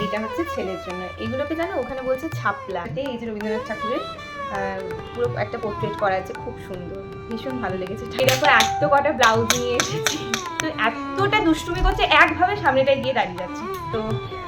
এটা হচ্ছে ছেলের জন্য। এগুলোকে জানো ওখানে বলছে ছাপলা। এই যে রবীন্দ্রনাথ ঠাকুরের পুরো একটা পোর্ট্রেট করা আছে, খুব সুন্দর, ভীষণ ভালো লেগেছে। এরপর এত কটা ব্লাউজ নিয়ে এসেছি, তো এতটা দুষ্টুমি করছে, একভাবে সামনেটায় গিয়ে দাঁড়িয়ে যাচ্ছে। তো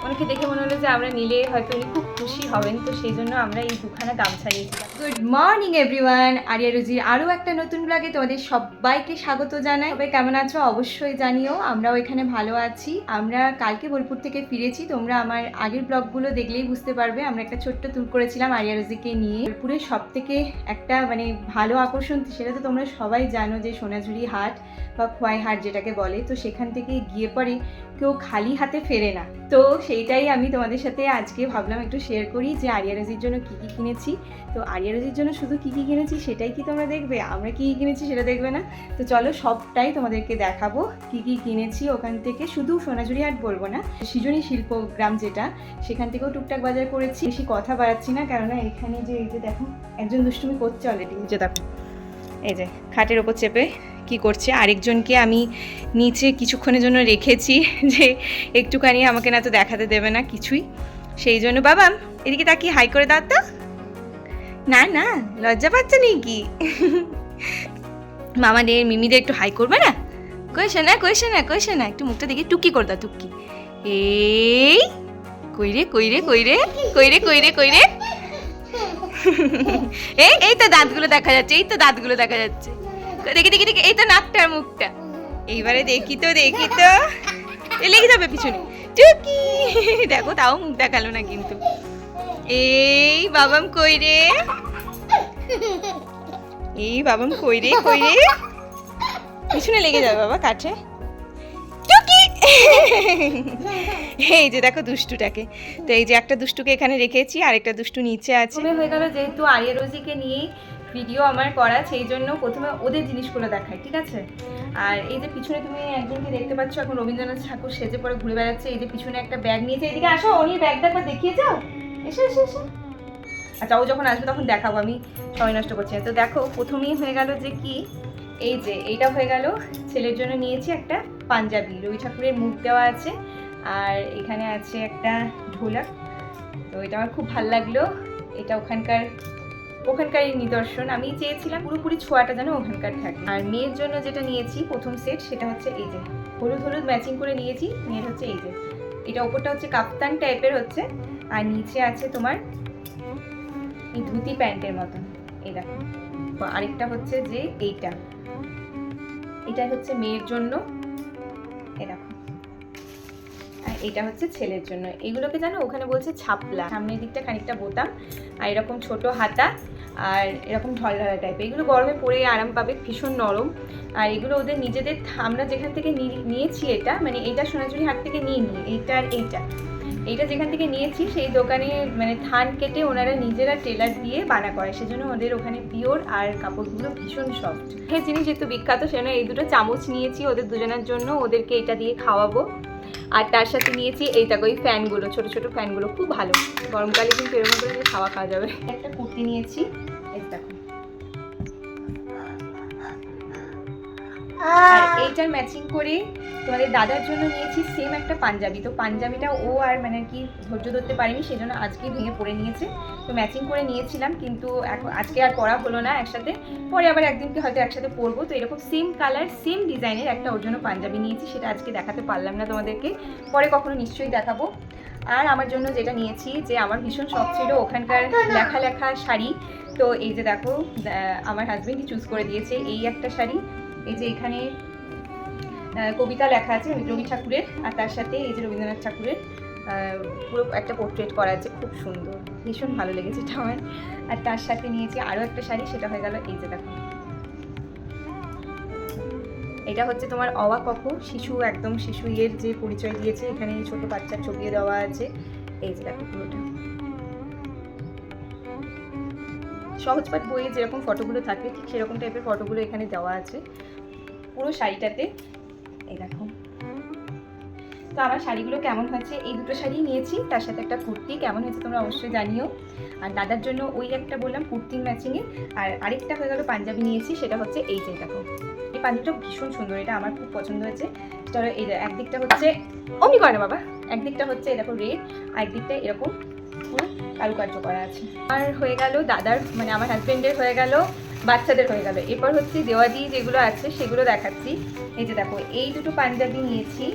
ওনাকে দেখে মনে হলো যে আমরা নিলে হয়তো উনি খুব খুশি হবেন, তো সেই জন্য আমরা এই দুখানা গামছা নিয়েছিলাম। গুড মর্নিং এভরিওয়ান, আরিয়া রুজির আরও একটা নতুন ব্লগে তোমাদের সবাইকে স্বাগত জানাই। সবাই কেমন আছো অবশ্যই জানিও, আমরাও এখানে ভালো আছি। আমরা কালকে বোলপুর থেকে ফিরেছি, তোমরা আমার আগের ব্লগগুলো দেখলেই বুঝতে পারবে। আমরা একটা ছোট্ট ট্যুর করেছিলাম আরিয়া রুজিকে নিয়ে। বোলপুরের সব থেকে একটা মানে ভালো আকর্ষণ, সেটা তো তোমরা সবাই জানো, যে সোনাঝুরি হাট বা খোয়াই হাট যেটাকে বলে। তো সেখান থেকে গিয়ে পরে কেউ খালি হাতে ফেরে না, তো সেইটাই আমি তোমাদের সাথে আজকে ভাবলাম একটু শেয়ার করি, যে আরিয়া রুজির জন্য কী কী কিনেছি। তো আরিয়া রুজির জন্য শুধু কী কী কিনেছি সেটাই কি তোমরা দেখবে, আমরা কী কী কিনেছি সেটা দেখবে না। তো চলো সবটাই তোমাদেরকে দেখাবো কী কী কিনেছি ওখান থেকে। শুধু সোনাঝুরি হাট বলবো না, সৃজনী শিল্পগ্রাম যেটা, সেখান থেকেও টুকটাক বাজার করেছি। বেশি কথা বাড়াচ্ছি না, কেননা এখানে যে এই যে দেখো একজন দুষ্টুমি করছে অলরেডি, যে দেখো এই যে খাটের ওপর চেপে কি করছে। আরেকজনকে আমি নিচে কিছুক্ষণের জন্য রেখেছি, যে একটুখানি আমাকে না তো দেখাতে দেবে না কিছুই, সেই জন্য। বাবা এদিকে তাকিয়ে হাই করে দাও তো। না না, লজ্জা পাচ্ছে নাকি? মামাদের মিমিদের একটু হাই করবে না? কইছে না কইছে না কইছে না, একটু মুখটা দেখে টুকি করে দাও, টুকি। এই কইরে কইরে কইরে কইরে কইরে কইরে এই এই তো দাঁতগুলো দেখা যাচ্ছে, এই তো দাঁতগুলো দেখা যাচ্ছে, দেখি দেখি দেখি, এই তো নাকটার মুখটা। এইবারে দেখি তো দেখি তো, লেগে যাবে পিছনে, টুকি। দেখো তাও মুখ দেখালো না কিন্তু। এই বাবাম কই রে, এই বাবাম কই রে কই রে, পিছনে লেগে যাবে বাবা কাছে, টুকি। এই যে দেখো দুষ্টুটাকে, তো এই যে একটা দুষ্টুকে এখানে রেখেছি, আর একটা দুষ্টু নিচে আছে। হয়ে গেল যেহেতু আরিয়া রোজিকে নিয়ে ভিডিও আমার করা, সেই জন্য প্রথমে ওদের জিনিসগুলো দেখাই, ঠিক আছে? আর এই যে পিছনে তুমি একজনকে দেখতে পাচ্ছ, এখন রবীন্দ্রনাথ ঠাকুর সেজে পরে ঘুরে বেড়াচ্ছে। এই যে পিছনে একটা ব্যাগ নিয়েছে, এদিকে আসো, উনি ব্যাগটা একবার দেখিয়ে যাও, এসো এসো এসো। আচ্ছা ও যখন আসবে তখন দেখাবো, আমি সময় নষ্ট করছি না। তো দেখো প্রথমেই হয়ে গেল যে কি, এই যে এইটা হয়ে গেল ছেলের জন্য নিয়েছি একটা পাঞ্জাবি, রবি ঠাকুরের মুখ দেওয়া আছে, আর এখানে আছে একটা ঢোলক। তো এটা আমার খুব ভালো লাগলো, এটা ওখানকারই নিদর্শন। আমি চেয়েছিলাম পুরোপুরি ছোঁয়াটা যেন ওখানকার থাকে। আর মেয়ের জন্য যেটা নিয়েছি প্রথম সেট, সেটা হচ্ছে এই যে হলুদ হলুদ ম্যাচিং করে নিয়েছি। মেয়ের হচ্ছে এই যে এটা, ওপরটা হচ্ছে কাপ্তান টাইপের হচ্ছে, আর নিচে আছে তোমার এই ধুতি প্যান্টের মতন, এই দেখো। আরেকটা হচ্ছে যে এটা হচ্ছে মেয়ের জন্য, এই দেখো। আর এটা হচ্ছে ছেলের জন্য। এগুলোকে জানো ওখানে বলছে ছাপলা। সামনের দিকটা খানিকটা বোতাম, আর এরকম ছোট হাতা, আর এরকম ঢলঢালা টাইপের। এগুলো গরমে পরে আরাম পাবে, ভীষণ নরম। আর এগুলো ওদের নিজেদের, আমরা যেখান থেকে নিয়েছি এটা, মানে এইটা সোনাঝুরি হাট থেকে নিয়ে এইটা আর এইটা যেখান থেকে নিয়েছি সেই দোকানে মানে থান কেটে ওনারা নিজেরা টেলার দিয়ে বানা করে, সেজন্য ওদের ওখানে পিওর, আর কাপড়গুলো ভীষণ সফট। এই জিনিস যেহেতু বিখ্যাত, সেজন্য এই দুটো চামচ নিয়েছি ওদের দুজনের জন্য, ওদেরকে এটা দিয়ে খাওয়াবো। আর তার সাথে নিয়েছি এই দেখো এই ফ্যানগুলো, ছোট ছোট ফ্যানগুলো, খুব ভালো গরমকালে কিন্তু এরকম করে খাওয়া যাবে। একটা কুর্তি নিয়েছি, এই দেখো। আর এইটার ম্যাচিং করে তোমাদের দাদার জন্য নিয়েছি সেম একটা পাঞ্জাবি। তো পাঞ্জাবিটা ও আর মানে কি ধৈর্য ধরতে পারেনি, সেজন্য আজকেই ভেঙে পরে নিয়েছে। তো ম্যাচিং করে নিয়েছিলাম, কিন্তু এখন আজকে আর পরা হলো না একসাথে, পরে আবার একদিনকে হয়তো একসাথে পরবো। তো এরকম সেম কালার সেম ডিজাইনের একটা ওর জন্য পাঞ্জাবি নিয়েছি, সেটা আজকে দেখাতে পারলাম না তোমাদেরকে, পরে কখনো নিশ্চয়ই দেখাবো। আর আমার জন্য যেটা নিয়েছি, যে আমার ভীষণ শখ ছিল ওখানকার লেখা লেখা শাড়ি। তো এই যে দেখো আমার হাজবেন্ডই চুজ করে দিয়েছে এই একটা শাড়ি। এই যে এখানে কবিতা লেখা আছে রবি ঠাকুরের, আর তার সাথে এই যে রবীন্দ্রনাথ ঠাকুরের পুরো একটা পোর্ট্রেট করা আছে, খুব সুন্দর, ভীষণ ভালো লেগেছে এটা আমার। আর তার সাথে নিয়েছি আরও একটা শাড়ি, সেটা হয়ে গেল এই যে দেখো। এটা হচ্ছে তোমার অওয়া কক্ষ, শিশু, একদম শিশু ইয়ের যে পরিচয় দিয়েছে, এখানে ছোট বাচ্চার ছবি দেওয়া আছে। এই যে দেখো পুরোটা সহজপাঠ বইয়ে যেরকম ফটোগুলো থাকে ঠিক সেরকম টাইপের ফটোগুলো এখানে দেওয়া আছে পুরো শাড়িটাতে, এই দেখো। তো আমার শাড়িগুলো কেমন হয়েছে, এই দুটো শাড়ি নিয়েছি, তার সাথে একটা কুর্তি, কেমন হয়েছে তোমরা অবশ্যই জানিও। আর দাদার জন্য ওই একটা বললাম কুর্তির ম্যাচিংয়ে, আর আরেকটা হয়ে গেল পাঞ্জাবি নিয়েছি, সেটা হচ্ছে এই যে দেখো। এই পাঞ্জাবিটা ভীষণ সুন্দর, এটা আমার খুব পছন্দ হয়েছে। চলো এই একদিকটা হচ্ছে অমনি করে না বাবা, একদিকটা হচ্ছে এরকম রেড, আর একদিকটা এরকম পুরো কারুকার্য করা আছে। আর হয়ে গেল দাদার মানে আমার হাজবেন্ডের হয়ে গেল, বাচ্চাদের হয়ে গেল। এরপর হচ্ছে দেওয়াদি যেগুলো আছে সেগুলো দেখাচ্ছি। এই যে দেখো এই দুটো পাঞ্জাবি নিয়েছি,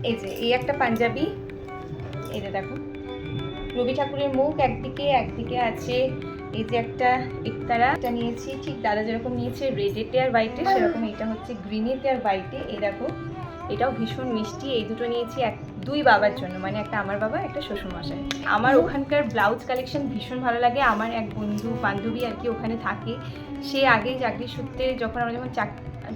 এই যে এই একটা পাঞ্জাবি, এই যে দেখো রবি ঠাকুরের মুখ একদিকে, একদিকে আছে এই যে একটা একতারা, এটা নিয়েছি ঠিক দাদা যেরকম নিয়েছে রেডেতে আর হোয়াইটে, সেরকম এটা হচ্ছে গ্রিনেতে আর হোয়াইটে। এই দেখো এটাও ভীষণ মিষ্টি। এই দুটো নিয়েছি দুই বাবার জন্য, মানে একটা আমার বাবা, একটা শ্বশুরমশাই। আমার ওখানকার ব্লাউজ কালেকশন ভীষণ ভালো লাগে। আমার এক বন্ধু বান্ধবী আর কি ওখানে থাকে, সে আগেই চাকরির সূত্রে, যখন আমরা যখন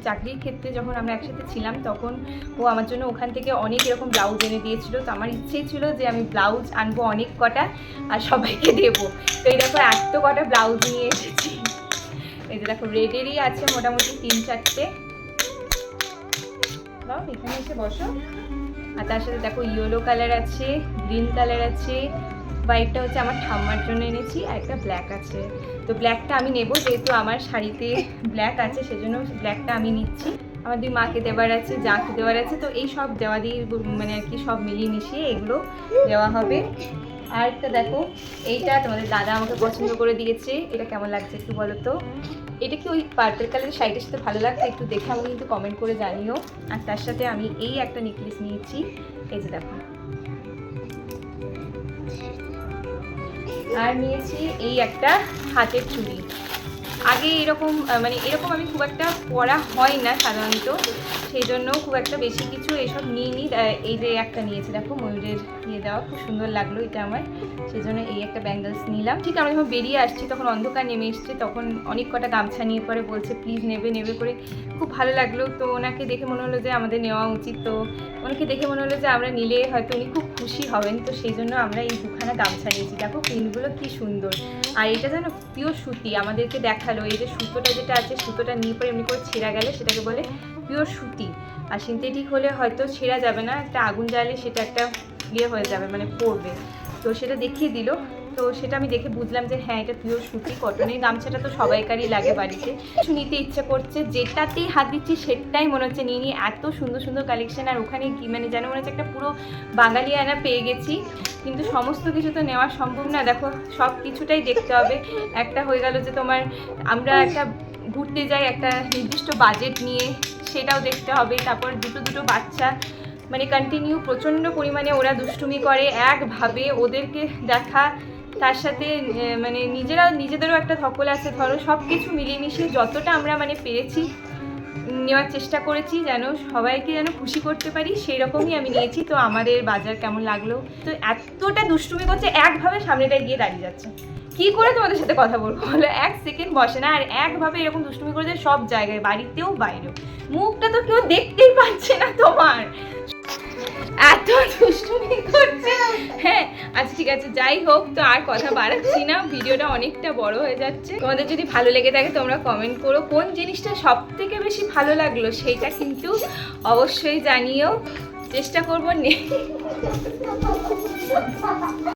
চাকরির ক্ষেত্রে যখন আমরা একসাথে ছিলাম, তখন ও আমার জন্য ওখান থেকে অনেক এরকম ব্লাউজ এনে দিয়েছিল। তো আমার ইচ্ছেই ছিল যে আমি ব্লাউজ আনবো অনেক কটা আর সবাইকে দেবো। তো এই দেখো এত কটা ব্লাউজ নিয়ে এসেছি। এই যে দেখো রেডেরই আছে মোটামুটি 3-4টে। দাও এখানে এসে বসো। আর তার সাথে দেখো ইয়েলো কালার আছে, গ্রিন কালার আছে, হোয়াইটটা হচ্ছে আমার ঠাম্মার জন্য এনেছি, আর একটা ব্ল্যাক আছে। তো ব্ল্যাকটা আমি নেব, যেহেতু আমার শাড়িতে ব্ল্যাক আছে সেজন্য ব্ল্যাকটা আমি নিচ্ছি। আমার দুই মাকে দেওয়ার আছে, যাকে দেওয়ার আছে, তো এই সব দেওয়া দিয়ে মানে আর কি সব মিলিয়ে মিশিয়ে এগুলো দেওয়া হবে। আর একটা দেখো এইটা তোমাদের দাদা আমাকে পছন্দ করে দিয়েছে, এটা কেমন লাগছে একটু বলো তো। এটা কি ওই পার্পল কালারের শাড়িটার সাথে ভালো লাগছে একটু দেখে আমাকে কিন্তু কমেন্ট করে জানিও। আর তার সাথে আমি এই একটা নেকলেস নিয়েছি, এই যে দেখো। আর নিয়েছি এই একটা হাতের চুড়ি। আগে এরকম মানে এরকম আমি খুব একটা পরা হয় না সাধারণত, সেই জন্য খুব একটা বেশি কিছু এসব নিইনি। এই যে একটা নিয়েছি দেখো ময়ূরের ইয়ে দেওয়া, খুব সুন্দর লাগলো এটা আমার, সেই জন্য এই একটা ব্যাঙ্গলস নিলাম। ঠিক আমরা যখন বেরিয়ে আসছি তখন অন্ধকার নেমে এসছে, তখন অনেক কটা গামছা নিয়ে পরে বলছে প্লিজ নেবে নেবে করে, খুব ভালো লাগলো। তো ওনাকে দেখে মনে হলো যে আমাদের নেওয়া উচিত। তো ওনাকে দেখে মনে হলো যে আমরা নিলে হয়তো উনি খুব খুশি হবেন, তো সেই জন্য আমরা এই দুখানা গামছা নিয়েছি। দেখো প্রিন্টগুলো কি সুন্দর। আর এটা যেন পিওর সুতি, আমাদেরকে দেখালো এই যে সুতোটা যেটা আছে, সুতোটা নিয়ে পরে এমনি করে ছেঁড়া গেলে সেটাকে বলে পিওর সুতি। আর সিনথেটিক হলে হয়তো ছেঁড়া যাবে না, একটা আগুন জ্বালে সেটা একটা ইয়ে হয়ে যাবে, মানে পড়বে। তো সেটা দেখিয়ে দিল, তো সেটা আমি দেখে বুঝলাম যে হ্যাঁ এটা পিওর সুতি কটনের। গামছাটা তো সবাইকারই লাগে বাড়িতে, কিছু নিতে ইচ্ছে করছে, যেটাতেই হাত দিচ্ছি সেটাই মনে হচ্ছে নিয়ে নিয়ে, এত সুন্দর সুন্দর কালেকশন। আর ওখানে কি মানে যেন মনে হচ্ছে একটা পুরো বাঙালি আয়না পেয়ে গেছি। কিন্তু সমস্ত কিছু তো নেওয়া সম্ভব না, দেখো সব কিছুটাই দেখতে হবে। একটা হয়ে গেল যে তোমার আমরা একটা ঘুরতে যাই একটা নির্দিষ্ট বাজেট নিয়ে, সেটাও দেখতে হবে। তারপর দুটো দুটো বাচ্চা, মানে কন্টিনিউ প্রচণ্ড পরিমাণে ওরা দুষ্টুমি করে একভাবে, ওদেরকে দেখা, তার সাথে মানে নিজেদেরও একটা ধকল আছে। ধরো সব কিছু মিলিয়ে মিশিয়ে যতটা আমরা মানে পেরেছি নেওয়ার চেষ্টা করেছি, যেন সবাইকে যেন খুশি করতে পারি, সেই রকমই আমি নিয়েছি। তো আমাদের বাজার কেমন লাগলো, তো এতটা দুষ্টুমি করছে, একভাবে সামনেটায় গিয়ে দাঁড়িয়ে যাচ্ছে, কি করে তোমাদের সাথে কথা বলবো বলো, এক সেকেন্ড বসে না। আর একভাবে এরকম দুষ্টুমি করেছে সব জায়গায়, বাড়িতেও বাইরেও। মুখটা তো কেউ দেখতেই পাচ্ছে না তোমার, এত দুষ্টুমি করছে। হ্যাঁ আচ্ছা ঠিক আছে, যাই হোক, তো আর কথা বাড়াচ্ছি না, ভিডিওটা অনেকটা বড় হয়ে যাচ্ছে। তোমাদের যদি ভালো লেগে থাকে তোমরা কমেন্ট করো কোন জিনিসটা সব থেকে বেশি ভালো লাগলো, সেইটা কিন্তু অবশ্যই জানিও, চেষ্টা করবো